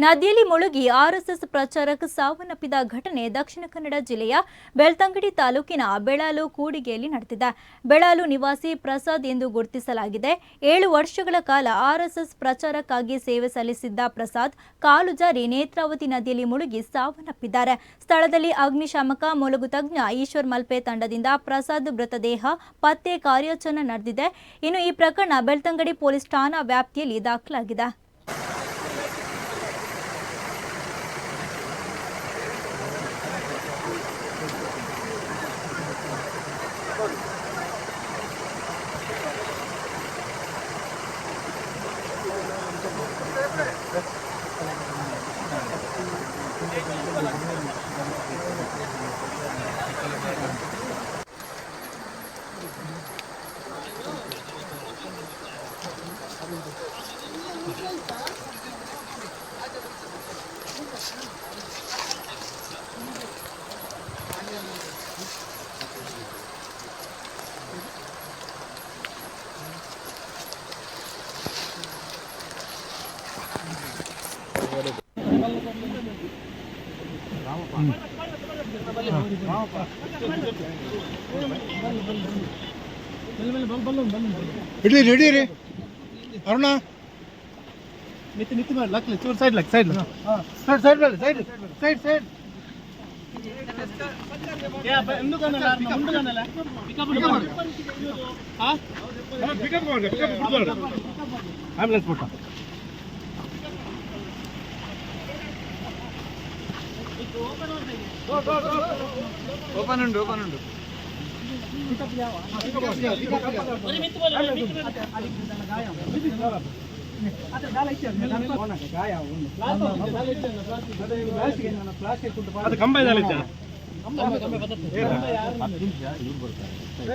ನದಿಯಲ್ಲಿ ಮುಳುಗಿ ಆರ್ಎಸ್ಎಸ್ ಪ್ರಚಾರಕ ಸಾವನ್ನಪ್ಪಿದ ಘಟನೆ ದಕ್ಷಿಣ ಕನ್ನಡ ಜಿಲ್ಲೆಯ ಬೆಳ್ತಂಗಡಿ ತಾಲೂಕಿನ ಬೆಳಾಲು ಕೂಡಿಗೆಯಲ್ಲಿ ನಡೆದಿದೆ. ಬೆಳಾಲು ನಿವಾಸಿ ಪ್ರಸಾದ್ ಎಂದು ಗುರುತಿಸಲಾಗಿದೆ. 7 ವರ್ಷಗಳ ಕಾಲ ಆರ್ಎಸ್ಎಸ್ ಪ್ರಚಾರಕ್ಕಾಗಿ ಸೇವೆ ಸಲ್ಲಿಸಿದ್ದ ಪ್ರಸಾದ್ ಕಾಲು ಜಾರಿ ನೇತ್ರಾವತಿ ನದಿಯಲ್ಲಿ ಮುಳುಗಿ ಸಾವನ್ನಪ್ಪಿದ್ದಾರೆ. ಸ್ಥಳದಲ್ಲಿ ಅಗ್ನಿಶಾಮಕ ಮುಳುಗು ತಜ್ಞ ಈಶ್ವರ್ ಮಲ್ಪೆ ತಂಡದಿಂದ ಪ್ರಸಾದ್ ಮೃತದೇಹ ಪತ್ತೆ ಕಾರ್ಯಾಚರಣೆ ನಡೆದಿದೆ. ಇನ್ನು ಈ ಪ್ರಕರಣ ಬೆಳ್ತಂಗಡಿ ಪೊಲೀಸ್ ಠಾಣಾ ವ್ಯಾಪ್ತಿಯಲ್ಲಿ ದಾಖಲಾಗಿದೆ. ಹಿಡೀರಿ ಅರುಣ ನಿತ್ತಿ ಮಾಡಿ ಲಕ್ಲಿ ಚೂರು side luck side side side side side ambulance ಬಿಟ್ಟು ಓಪನ್ ಉಂಟು ಅದು ಕಂಬ